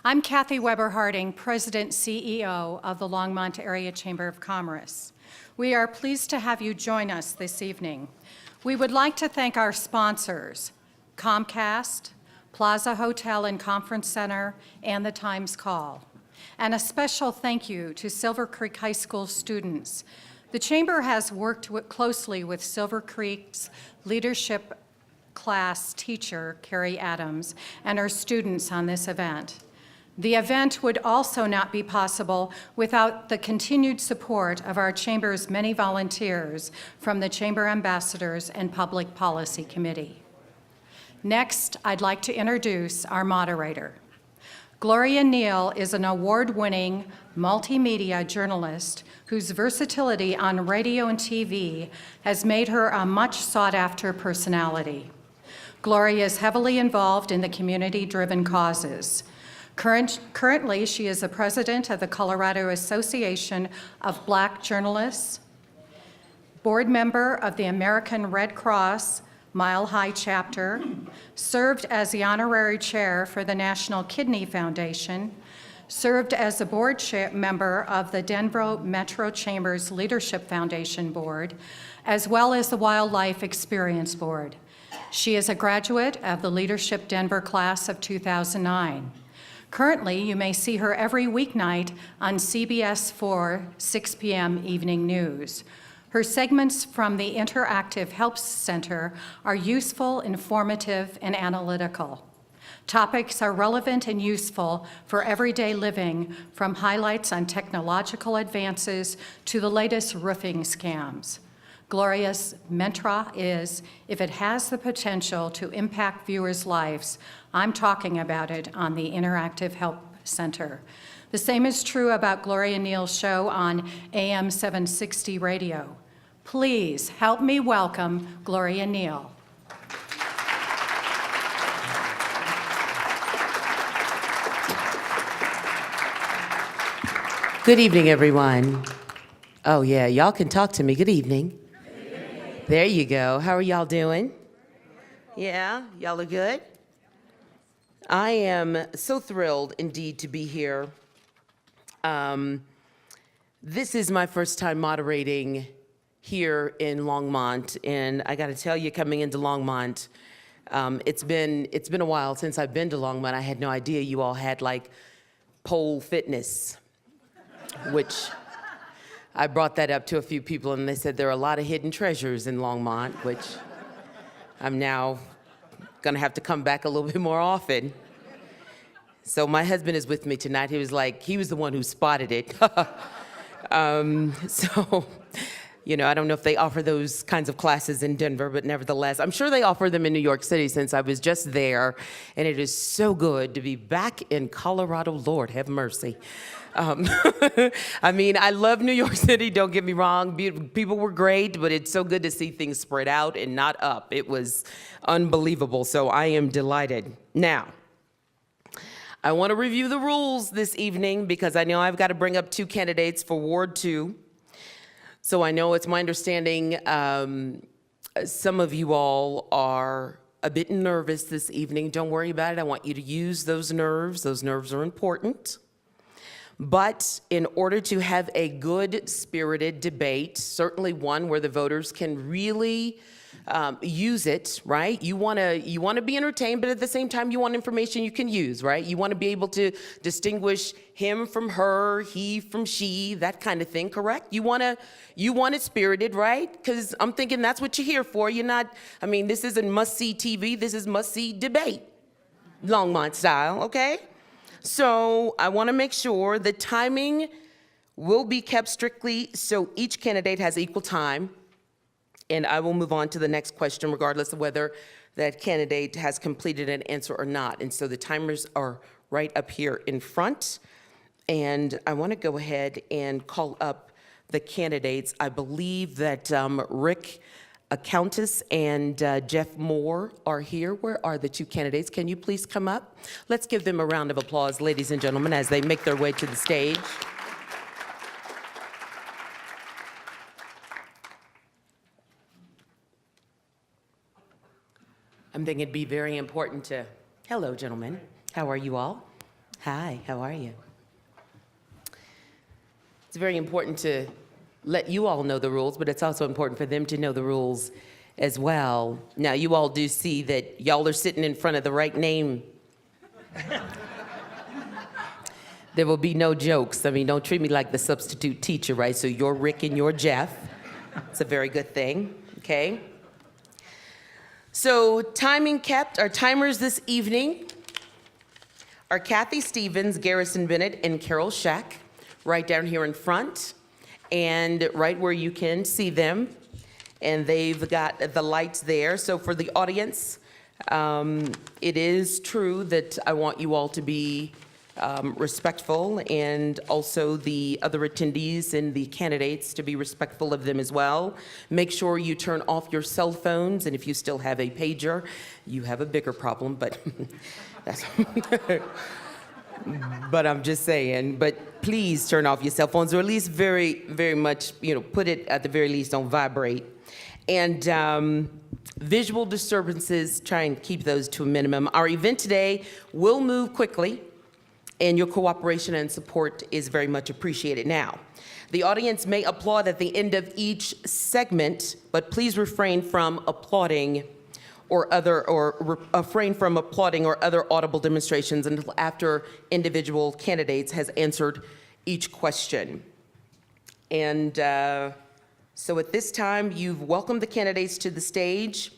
I'm Kathy Weber Harding, President CEO of the Longmont Area Chamber of Commerce. We are pleased to have you join us this evening. We would like to thank our sponsors, Comcast, Plaza Hotel and Conference Center, and the Times Call. And a special thank you to Silver Creek High School students. The Chamber has worked closely with Silver Creek's leadership class teacher, Carrie Adams, and our students on this event. The event would also not be possible without the continued support of our Chamber's many volunteers from the Chamber Ambassadors and Public Policy Committee. Next, I'd like to introduce our moderator. Gloria Neal is an award-winning multimedia journalist whose versatility on radio and TV has made her a much sought-after personality. Gloria is heavily involved in the community-driven causes. Currently, she is the president of the Colorado Association of Black Journalists, board member of the American Red Cross Mile High Chapter, served as the honorary chair for the National Kidney Foundation, served as a board member of the Denver Metro Chamber's Leadership Foundation Board, as well as the Wildlife Experience Board. She is a graduate of the Leadership Denver class of 2009. Currently, you may see her every weeknight on CBS 4, 6 p.m. evening news. Her segments from the Interactive Help Center are useful, informative, and analytical. Topics are relevant and useful for everyday living, from highlights on technological advances to the latest roofing scams. Gloria's mantra is, if it has the potential to impact viewers' lives, I'm talking about it on the Interactive Help Center. The same is true about Gloria Neal's show on AM 760 radio. Please help me welcome Gloria Neal. Good evening, everyone. Oh yeah, y'all can talk to me. Good evening. There you go. How are y'all doing? Yeah, y'all are good? I am so thrilled indeed to be here. This is my first time moderating here in Longmont, and I gotta tell you, coming into Longmont, it's been a while since I've been to Longmont. I had no idea you all had like pole fitness, which I brought that up to a few people, and they said there are a lot of hidden treasures in Longmont, which I'm now gonna have to come back a little bit more often. So my husband is with me tonight. He was the one who spotted it. So, you know, I don't know if they offer those kinds of classes in Denver, but nevertheless, I'm sure they offer them in New York City since I was just there, and it is so good to be back in Colorado. Lord have mercy. I mean, I love New York City, don't get me wrong. People were great, but it's so good to see things spread out and not up. It was unbelievable, so I am delighted. Now, I want to review the rules this evening because I know I've got to bring up two candidates for Ward 2. So I know it's my understanding some of you all are a bit nervous this evening. Don't worry about it. I want you to use those nerves. Those nerves are important. But in order to have a good spirited debate, certainly one where the voters can really use it, right? You want to be entertained, but at the same time you want information you can use, right? You want to be able to distinguish him from her, he from she, that kind of thing, correct? You want it spirited, right? Because I'm thinking that's what you're here for. You're not, I mean, this isn't must-see TV, this is must-see debate, Longmont style, okay? So I want to make sure the timing will be kept strictly so each candidate has equal time. And I will move on to the next question regardless of whether that candidate has completed an answer or not. And so the timers are right up here in front. And I want to go ahead and call up the candidates. I believe that Rick Countess and Jeff Moore are here. Where are the two candidates? Can you please come up? Let's give them a round of applause, ladies and gentlemen, as they make their way to the stage. I'm thinking it'd be very important to, hello, gentlemen. How are you all? Hi, how are you? It's very important to let you all know the rules, but it's also important for them to know the rules as well. Now, you all do see that y'all are sitting in front of the right name. There will be no jokes. I mean, don't treat me like the substitute teacher, right? So you're Rick and you're Jeff. It's a very good thing, okay? So timing kept, our timers this evening are Kathy Stevens, Garrison Bennett, and Carol Shack, right down here in front, and right where you can see them. And they've got the lights there. So for the audience, it is true that I want you all to be respectful, and also the other attendees and the candidates to be respectful of them as well. Make sure you turn off your cell phones, and if you still have a pager, you have a bigger problem, but that's but I'm just saying, but please turn off your cell phones, or at least very, very much, put it at the very least on vibrate. And visual disturbances, try and keep those to a minimum. Our event today will move quickly, and your cooperation and support is very much appreciated. Now, the audience may applaud at the end of each segment, but please refrain from applauding or refrain from applauding or other audible demonstrations until after individual candidates has answered each question. And so at this time, you've welcomed the candidates to the stage.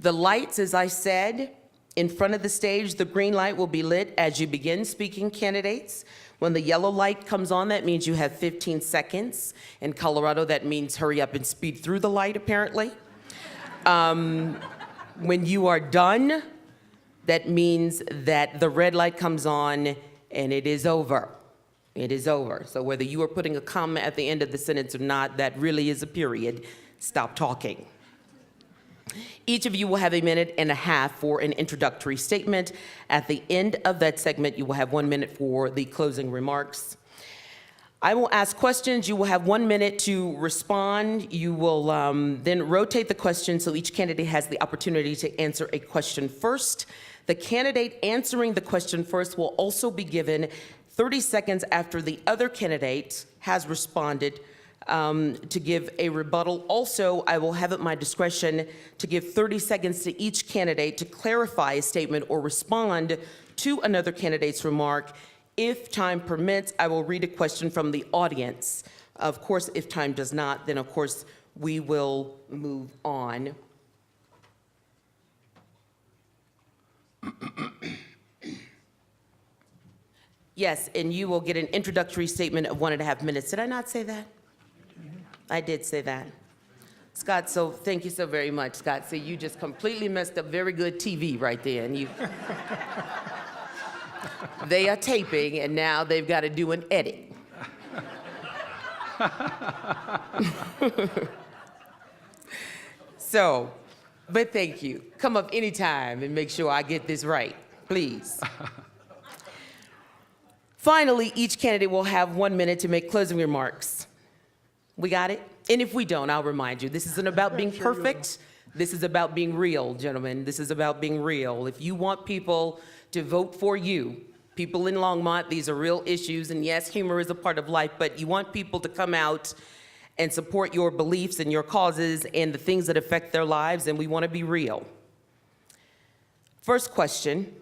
The lights, as I said, in front of the stage, the green light will be lit as you begin speaking, candidates. When the yellow light comes on, that means you have 15 seconds. In Colorado, that means hurry up and speed through the light, apparently. When you are done, that means that the red light comes on and it is over. It is over. So whether you are putting a comma at the end of the sentence or not, that really is a period. Stop talking. Each of you will have 1.5 minutes for an introductory statement. At the end of that segment, you will have 1 minute for the closing remarks. I will ask questions. You will have 1 minute to respond. You will then rotate the question so each candidate has the opportunity to answer a question first. The candidate answering the question first will also be given 30 seconds after the other candidate has responded to give a rebuttal. Also, I will have at my discretion to give 30 seconds to each candidate to clarify a statement or respond to another candidate's remark. If time permits, I will read a question from the audience. Of course, if time does not, then of course we will move on. Yes, and you will get an introductory statement of 1.5 minutes. Did I not say that? I did say that. Scott, so thank you so very much, Scott. So you just completely messed up very good TV right there. And they are taping, and now they've got to do an edit. So, but thank you. Come up anytime and make sure I get this right, please. Finally, each candidate will have 1 minute to make closing remarks. We got it? And if we don't, I'll remind you, this isn't about being perfect. This is about being real, gentlemen. This is about being real. If you want people to vote for you, people in Longmont, these are real issues, and yes, humor is a part of life, but you want people to come out and support your beliefs and your causes and the things that affect their lives, and we want to be real. First question.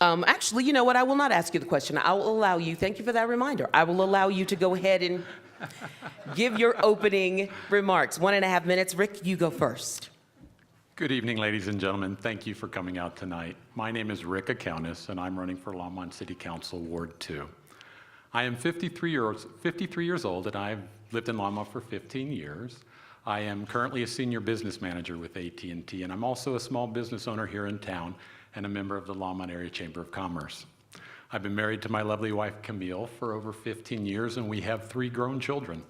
Actually, you know what? I will not ask you the question. I will allow you, thank you for that reminder. I will allow you to go ahead and give your opening remarks. 1.5 minutes. Rick, you go first. Good evening, ladies and gentlemen. Thank you for coming out tonight. My name is Rick Accountis, and I'm running for Longmont City Council, Ward 2. I am 53 years old, and I've lived in Longmont for 15 years. I am currently a senior business manager with AT&T, and I'm also a small business owner here in town and a member of the Longmont Area Chamber of Commerce. I've been married to my lovely wife, Camille, for over 15 years, and we have 3 grown children.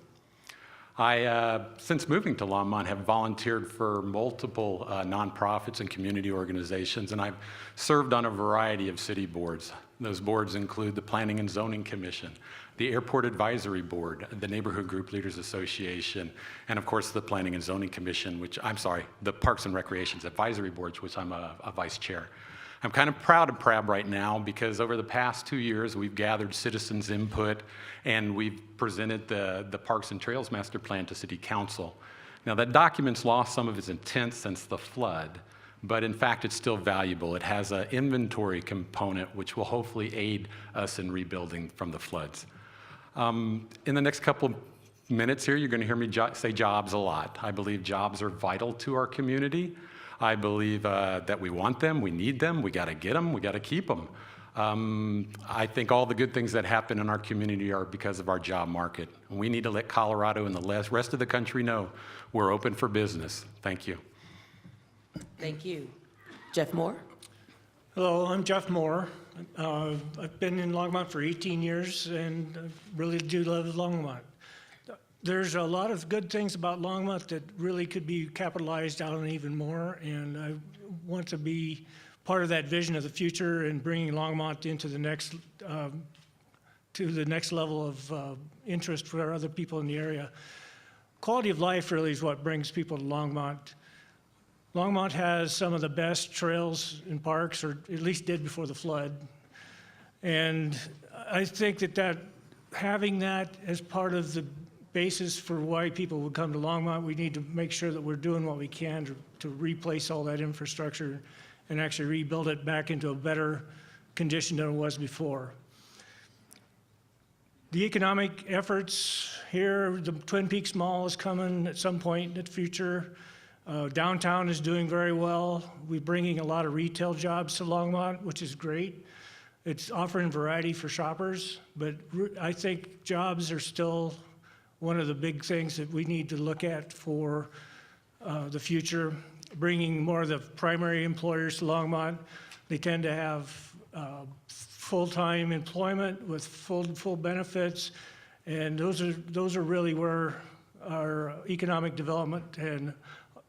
I, since moving to Longmont, have volunteered for multiple nonprofits and community organizations, and I've served on a variety of city boards. Those boards include the Planning and Zoning Commission, the Airport Advisory Board, the Neighborhood Group Leaders Association, and of course the Planning and Zoning Commission, the Parks and Recreations Advisory Boards, which I'm a vice chair. I'm kind of proud of PRAB right now because over the past 2 years, we've gathered citizens' input and we've presented the Parks and Trails Master Plan to City Council. Now, that document's lost some of its intent since the flood, but in fact, it's still valuable. It has an inventory component which will hopefully aid us in rebuilding from the floods. In the next couple of minutes here, you're going to hear me say jobs a lot. I believe jobs are vital to our community. I believe that we want them, we need them, we got to get them, we got to keep them. I think all the good things that happen in our community are because of our job market. And we need to let Colorado and the rest of the country know we're open for business. Thank you. Thank you. Jeff Moore? Hello, I'm Jeff Moore. I've been in Longmont for 18 years and I really do love Longmont. There's a lot of good things about Longmont that really could be capitalized on even more, and I want to be part of that vision of the future and bringing Longmont into the next level of interest for other people in the area. Quality of life really is what brings people to Longmont. Longmont has some of the best trails and parks, or at least did before the flood. And I think that having that as part of the basis for why people would come to Longmont, we need to make sure that we're doing what we can to replace all that infrastructure and actually rebuild it back into a better condition than it was before. The economic efforts here, the Twin Peaks Mall is coming at some point in the future. Downtown is doing very well. We're bringing a lot of retail jobs to Longmont, which is great. It's offering variety for shoppers, but I think jobs are still one of the big things that we need to look at for the future. Bringing more of the primary employers to Longmont. They tend to have full-time employment with full benefits, and those are really where our economic development and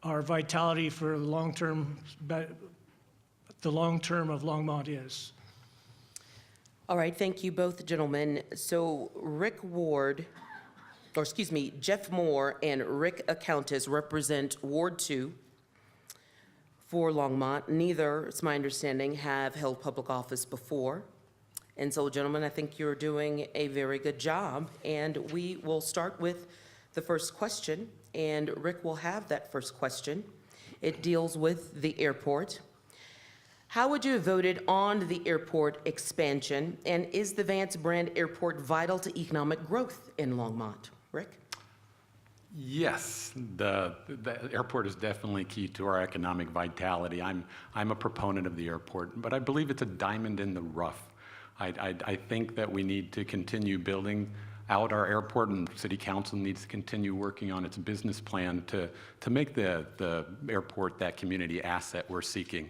our vitality for the long term of Longmont is. All right, thank you both gentlemen. So Jeff Moore and Rick Accountis represent Ward 2 for Longmont. Neither, it's my understanding, have held public office before. And so, gentlemen, I think you're doing a very good job. And we will start with the first question, and Rick will have that first question. It deals with the airport. How would you have voted on the airport expansion, and is the Vance Brand Airport vital to economic growth in Longmont? Rick? Yes, the airport is definitely key to our economic vitality. I'm a proponent of the airport, but I believe it's a diamond in the rough. I think that we need to continue building out our airport, and City Council needs to continue working on its business plan to make the airport that community asset we're seeking.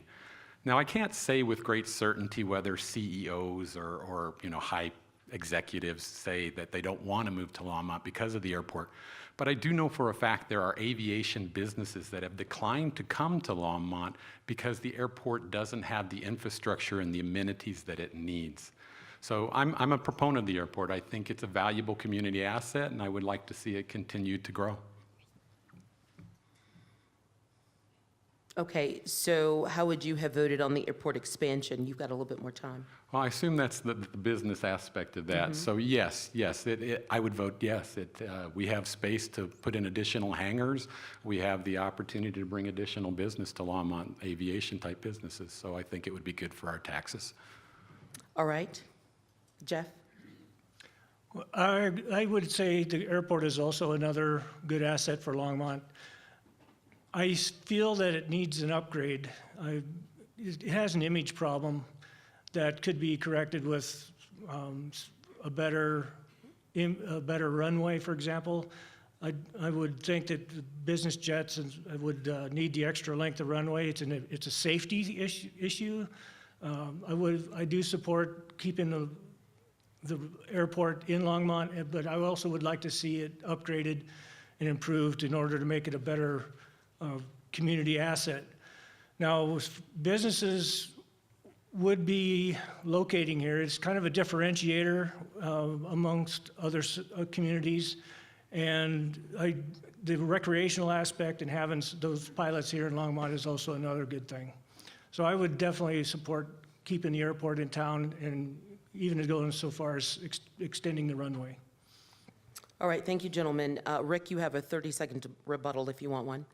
Now, I can't say with great certainty whether CEOs or high executives say that they don't want to move to Longmont because of the airport. But I do know for a fact there are aviation businesses that have declined to come to Longmont because the airport doesn't have the infrastructure and the amenities that it needs. So I'm a proponent of the airport. I think it's a valuable community asset, and I would like to see it continue to grow. Okay, so how would you have voted on the airport expansion? You've got a little bit more time. Well, I assume that's the business aspect of that. So yes, I would vote yes. We have space to put in additional hangars. We have the opportunity to bring additional business to Longmont, aviation type businesses. So I think it would be good for our taxes. All right, Jeff? I would say the airport is also another good asset for Longmont. I feel that it needs an upgrade. It has an image problem that could be corrected with a better runway, for example. I would think that business jets would need the extra length of runway. It's a safety issue. I do support keeping the airport in Longmont, but I also would like to see it upgraded and improved in order to make it a better community asset. Now, businesses would be locating here. It's kind of a differentiator amongst other communities, and the recreational aspect and having those pilots here in Longmont is also another good thing. So I would definitely support keeping the airport in town and even going so far as extending the runway. All right, thank you, gentlemen. Rick, you have a 30-second rebuttal if you want one.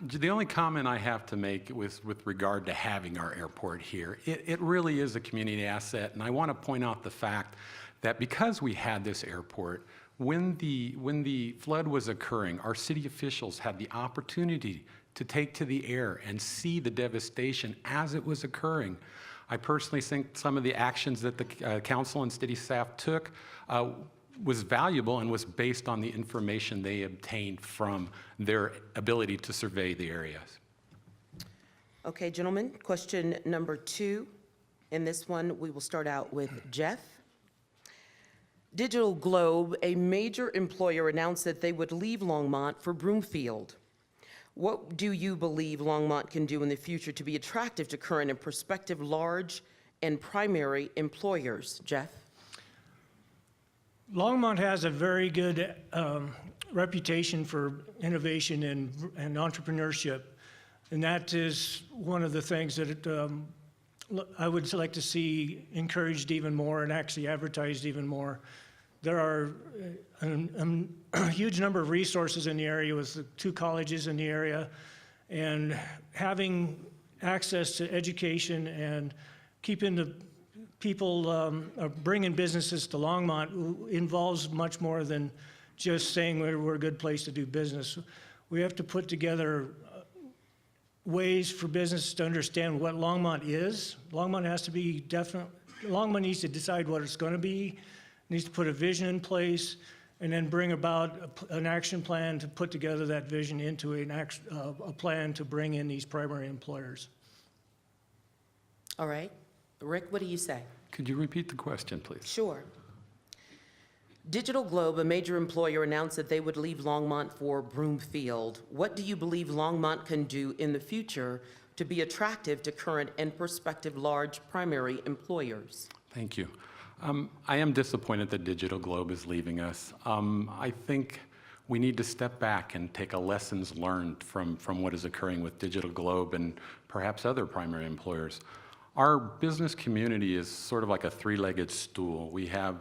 The only comment I have to make with regard to having our airport here, it really is a community asset, and I want to point out the fact that because we had this airport, when the flood was occurring, our city officials had the opportunity to take to the air and see the devastation as it was occurring. I personally think some of the actions that the council and city staff took was valuable and was based on the information they obtained from their ability to survey the areas. Okay, gentlemen, question number 2. In this one, we will start out with Jeff. Digital Globe, a major employer, announced that they would leave Longmont for Broomfield. What do you believe Longmont can do in the future to be attractive to current and prospective large and primary employers? Jeff? Longmont has a very good reputation for innovation and entrepreneurship, and that is one of the things that I would like to see encouraged even more and actually advertised even more. There are a huge number of resources in the area with the 2 colleges in the area, and having access to education and keeping the people bringing businesses to Longmont involves much more than just saying we're a good place to do business. We have to put together ways for business to understand what Longmont is. Longmont has to be definite. Longmont needs to decide what it's going to be, needs to put a vision in place, and then bring about an action plan to put together that vision into a plan to bring in these primary employers. All right. Rick, what do you say? Could you repeat the question, please? Sure. Digital Globe, a major employer, announced that they would leave Longmont for Broomfield. What do you believe Longmont can do in the future to be attractive to current and prospective large primary employers? Thank you. I am disappointed that Digital Globe is leaving us. I think we need to step back and take a lessons learned from what is occurring with Digital Globe and perhaps other primary employers. Our business community is sort of like a 3-legged stool. We have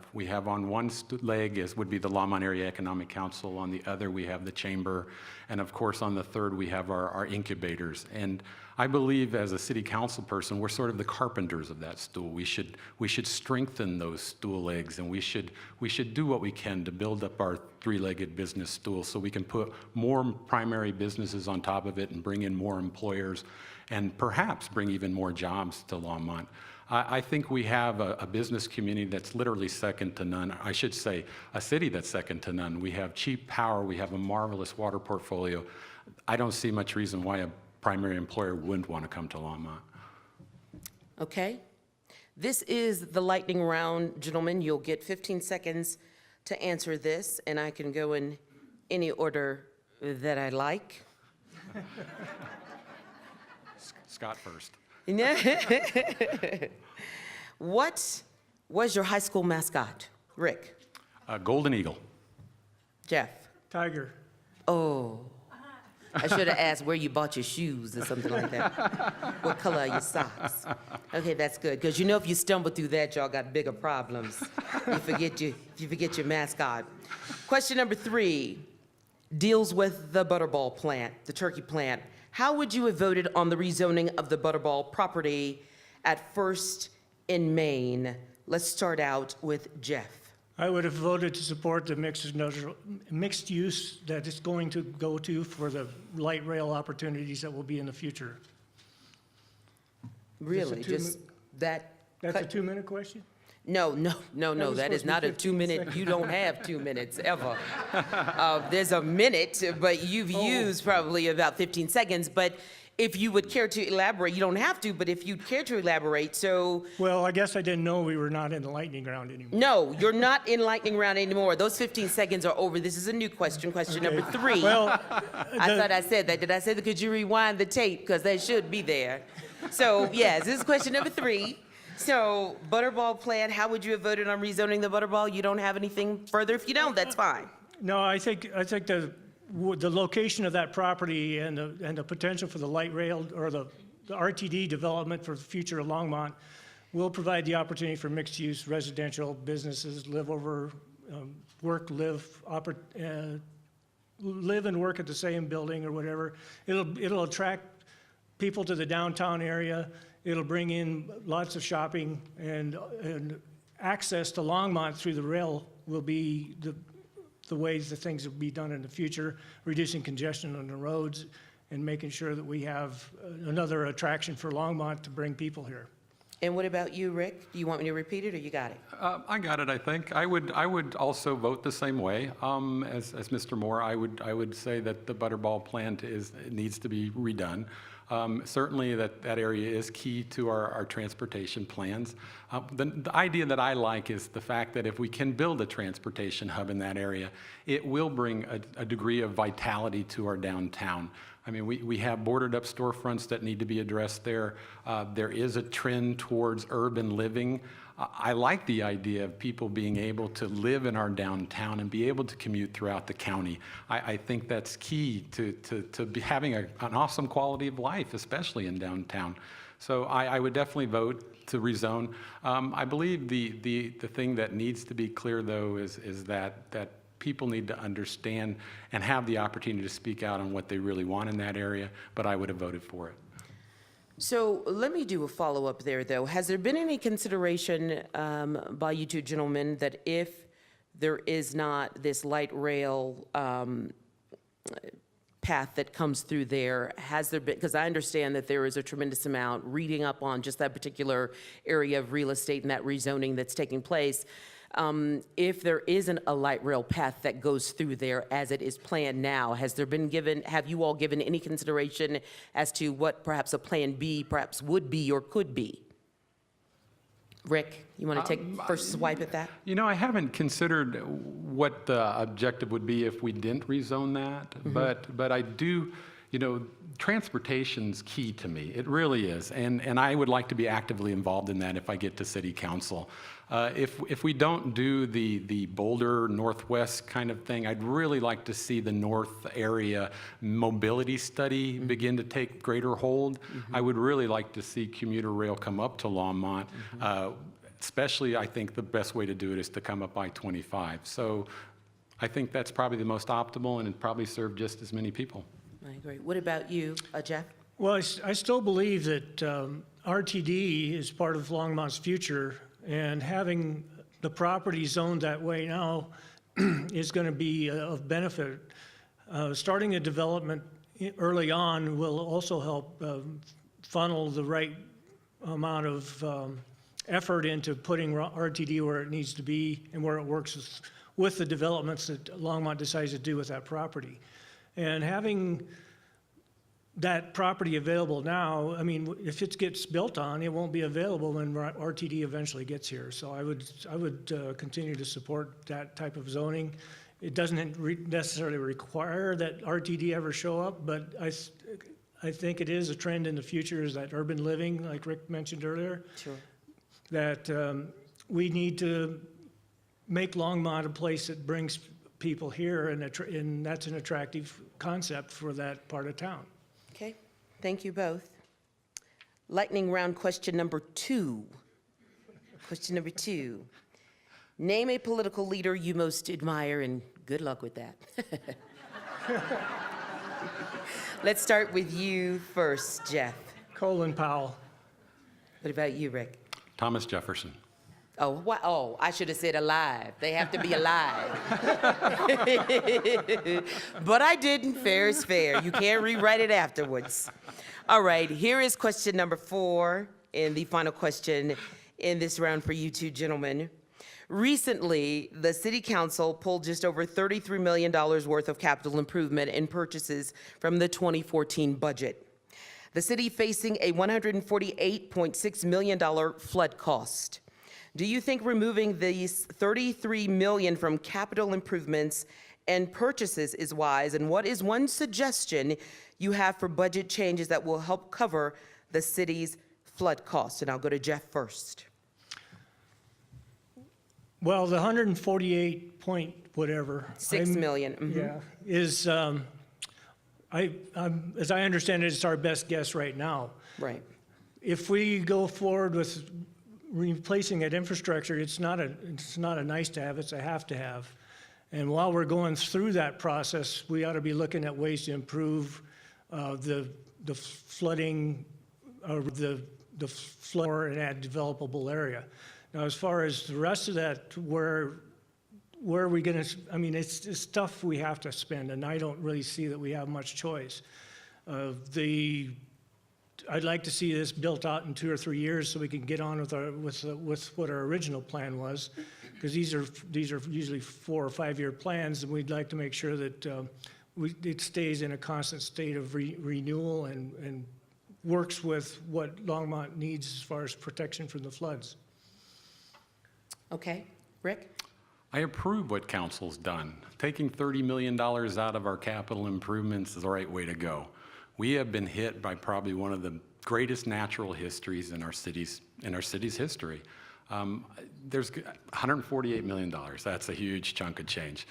on one leg would be the Longmont Area Economic Council. On the other, we have the chamber. And of course, on the third, we have our incubators. And I believe as a city council person, we're sort of the carpenters of that stool. We should strengthen those stool legs, and we should do what we can to build up our 3-legged business stool so we can put more primary businesses on top of it and bring in more employers and perhaps bring even more jobs to Longmont. I think we have a business community that's literally second to none. I should say a city that's second to none. We have cheap power. We have a marvelous water portfolio. I don't see much reason why a primary employer wouldn't want to come to Longmont. Okay. This is the lightning round, gentlemen. You'll get 15 seconds to answer this, and I can go in any order that I like. Scott first. What was your high school mascot? Rick? Golden Eagle. Jeff? Tiger. Oh. I should have asked where you bought your shoes or something like that. What color are your socks? Okay, that's good, because you know if you stumble through that, y'all got bigger problems. You forget your mascot. Question number 3 deals with the Butterball plant, the turkey plant. How would you have voted on the rezoning of the Butterball property at First in Maine? Let's start out with Jeff. I would have voted to support the mixed use that it's going to go to for the light rail opportunities that will be in the future. Really? Just that? That's a 2-minute question? No, was that is supposed to be not a 15 2-minute. seconds. You don't have 2 minutes ever. There's a minute, but you've used probably about 15 seconds. But if you would care to elaborate, you don't have to, but if you'd care to elaborate, so. Well, I guess I didn't know we were not in the lightning round anymore. No, you're not in lightning round anymore. Those 15 seconds are over. This is a new question, question number 3. Well, I thought I said that. Did I say that? Could you rewind the tape? Because they should be there. So, yes, this is question number 3. So, Butterball plan, how would you have voted on rezoning the Butterball? You don't have anything further? If you don't, that's fine. no, I think the location of that property and the potential for the light rail or the the RTD development for the future of Longmont will provide the opportunity for mixed-use residential businesses, live and work at the same building or whatever. It'll attract people to the downtown area. It'll bring in lots of shopping, and access to Longmont through the rail will be the ways that things will be done in the future, reducing congestion on the roads and making sure that we have another attraction for Longmont to bring people here. And what about you, Rick? Do you want me to repeat it, or you got it? I got it, I think. I would also vote the same way as Mr. Moore. I would say that the Butterball plant needs to be redone. Certainly that area is key to our transportation plans. The idea that I like is the fact that if we can build a transportation hub in that area, it will bring a degree of vitality to our downtown. I mean, we have boarded up storefronts that need to be addressed there. There is a trend towards urban living. I like the idea of people being able to live in our downtown and be able to commute throughout the county. I think that's key to having an awesome quality of life, especially in downtown. So I would definitely vote to rezone. I believe the thing that needs to be clear, though, is that people need to understand and have the opportunity to speak out on what they really want in that area, but I would have voted for it. So let me do a follow-up there, though. Has there been any consideration by you two gentlemen that if there is not this light rail path that comes through there, has there been, because I understand that there is a tremendous amount reading up on just that particular area of real estate and that rezoning that's taking place, if there isn't a light rail path that goes through there as it is planned now, have you all given any consideration as to what perhaps a plan B perhaps would be or could be? Rick, you want to take first swipe at that? You know, I haven't considered what the objective would be if we didn't rezone that, but I do, you know, transportation's key to me. It really is, and I would like to be actively involved in that if I get to city council. If we don't do the Boulder Northwest kind of thing, I'd really like to see the north area mobility study begin to take greater hold. I would really like to see commuter rail come up to Longmont. Especially, I think the best way to do it is to come up I-25. So I think that's probably the most optimal, and it'd probably serve just as many people. I agree. What about you, Jeff? Well, I still believe that RTD is part of Longmont's future, and having the property zoned that way now is going to be of benefit. Starting a development early on will also help funnel the right amount of effort into putting RTD where it needs to be and where it works with the developments that Longmont decides to do with that property. And having that property available now, I mean, if it gets built on, it won't be available when RTD eventually gets here. So I would continue to support that type of zoning. It doesn't necessarily require that RTD ever show up, but I think it is a trend in the future, is that urban living, like Rick mentioned earlier. Sure. That we need to make Longmont a place that brings people here, and that's an attractive concept for that part of town. Okay, thank you both. Lightning round question number 2. Question number 2. Name a political leader you most admire, and good luck with that. Let's start with you first, Jeff. Colin Powell. What about you, Rick? Thomas Jefferson. Oh, what? Oh, I should have said alive. They have to be alive. But I didn't. Fair is fair. You can't rewrite it afterwards. All right, here is question number 4, and the final question in this round for you two gentlemen. Recently, the City Council pulled just over $33 million worth of capital improvement and purchases from the 2014 budget. The city facing a $148.6 million flood cost. Do you think removing these $33 million from capital improvements and purchases is wise? And what is one suggestion you have for budget changes that will help cover the city's flood costs? And I'll go to Jeff first. Well, the 148 point whatever. 6 million. Yeah, is as I understand it, it's our best guess right now. Right. If we go forward with replacing that infrastructure, it's not a nice to have, it's a have to have. And while we're going through that process, we ought to be looking at ways to improve the flooding, the flood and add developable area. Now, as far as the rest of that, where are we going to, I mean, it's stuff we have to spend, and I don't really see that we have much choice. I'd like to see this built out in 2 or 3 years so we can get on with what our original plan was, because these are usually 4 or 5 year plans, and we'd like to make sure that it stays in a constant state of renewal and works with what Longmont needs as far as protection from the floods. Okay, Rick? I approve what council's done. Taking $30 million out of our capital improvements is the right way to go. We have been hit by probably one of the greatest natural histories in our city's history. There's $148 million. That's a huge chunk of change.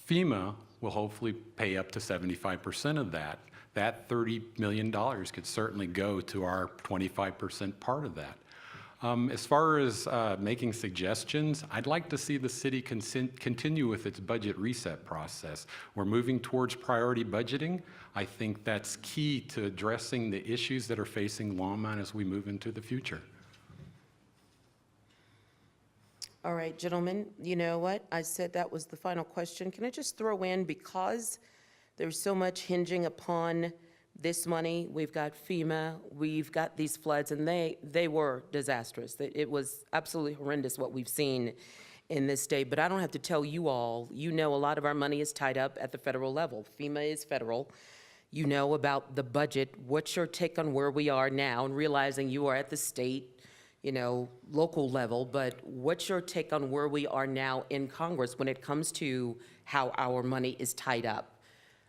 FEMA will hopefully pay up to 75% of that. That $30 million could certainly go to our 25% part of that. As far as making suggestions, I'd like to see the city continue with its budget reset process. We're moving towards priority budgeting. I think that's key to addressing the issues that are facing Longmont as we move into the future. All right, gentlemen, you know what? I said that was the final question. Can I just throw in, because there's so much hinging upon this money, we've got FEMA, we've got these floods, and they were disastrous. It was absolutely horrendous what we've seen in this state. But I don't have to tell you all, you know a lot of our money is tied up at the federal level. FEMA is federal. You know about the budget. What's your take on where we are now, and realizing you are at the state, local level, but what's your take on where we are now in Congress when it comes to how our money is tied up?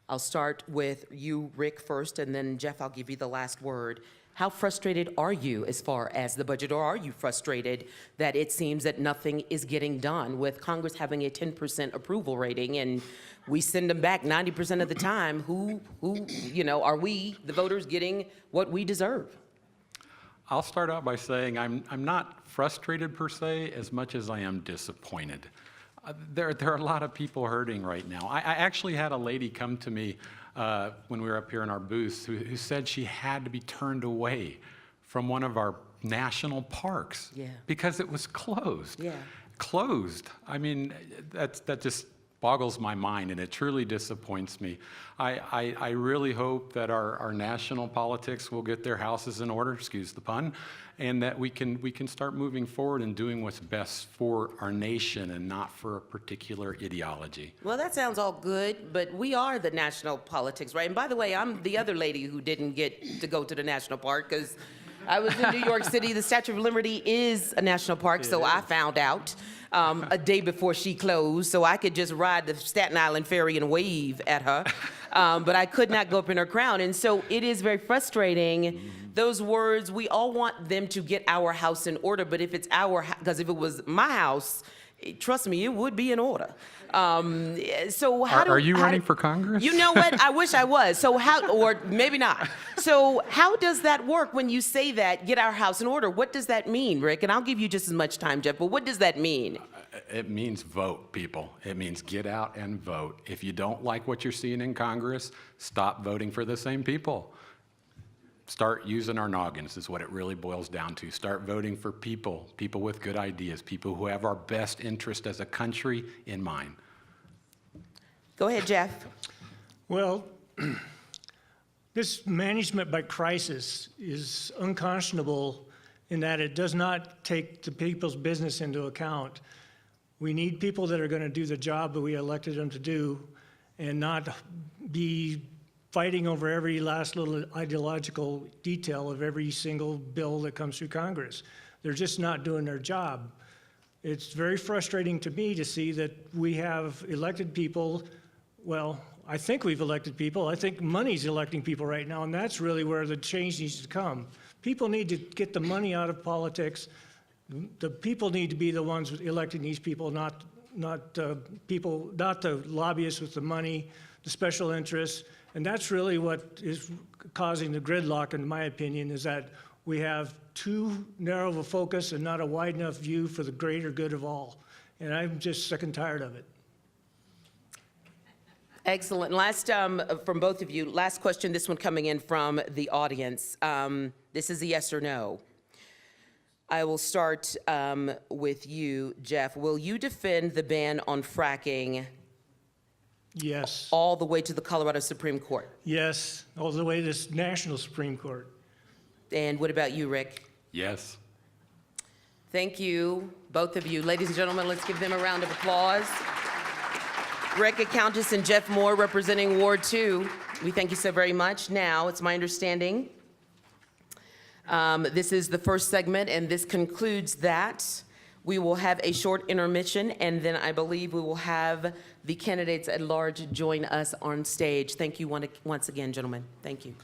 I'll start with you, Rick, first, and then Jeff, I'll give you the last word. How frustrated are you as far as the budget, or are you frustrated that it seems that nothing is getting done with Congress having a 10% approval rating and we send them back 90% of the time? Are we, the voters, getting what we deserve? I'll start out by saying I'm not frustrated per se as much as I am disappointed. There are a lot of people hurting right now. I actually had a lady come to me when we were up here in our booth who said she had to be turned away from one of our national parks because it was closed. Yeah. Closed. I mean, that just boggles my mind, and it truly disappoints me. I really hope that our national politics will get their houses in order, excuse the pun, and that we can start moving forward and doing what's best for our nation and not for a particular ideology. Well, that sounds all good, but we are the national politics, right? And by the way, I'm the other lady who didn't get to go to the national park because I was in New York City. The Statue of Liberty is a national park, so I found out a day before she closed, so I could just ride the Staten Island ferry and wave at her, but I could not go up in her crown. And so it is very frustrating. Those words, we all want them to get our house in order, but if it's because if it was my house, trust me, it would be in order. So are you running for Congress? You know what? I wish I was. So or maybe not. So how does that work when you say that, get our house in order? What does that mean, Rick? And I'll give you just as much time, Jeff, but what does that mean? It means vote, people. It means get out and vote. If you don't like what you're seeing in Congress, stop voting for the same people. Start using our noggins is what it really boils down to. Start voting for people with good ideas, people who have our best interest as a country in mind. Go ahead, Jeff. Well, this management by crisis is unconscionable in that it does not take the people's business into account. We need people that are going to do the job that we elected them to do and not be fighting over every last little ideological detail of every single bill that comes through Congress. They're just not doing their job. It's very frustrating to me to see that we have elected people. Well, I think we've elected people. I think money's electing people right now, and that's really where the change needs to come. People need to get the money out of politics. The people need to be the ones electing these people, not the lobbyists with the money, the special interests, And that's really what is causing the gridlock, in my opinion, is that we have too narrow of a focus and not a wide enough view for the greater good of all. And I'm just sick and tired of it. Excellent. Last, from both of you, last question, this one coming in from the audience. This is a yes or no. I will start with you, Jeff. Will you defend the ban on fracking Yes. all the way to the Colorado Supreme Court? Yes, all the way to this National Supreme Court. And what about you, Rick? Yes. Thank you, both of you. Ladies and gentlemen, let's give them a round of applause. Rick Countess and Jeff Moore representing Ward 2. We thank you so very much. Now, it's my understanding this is the first segment, and this concludes that. We will have a short intermission, and then I believe we will have the candidates at large join us on stage. Thank you once again, gentlemen. Thank you.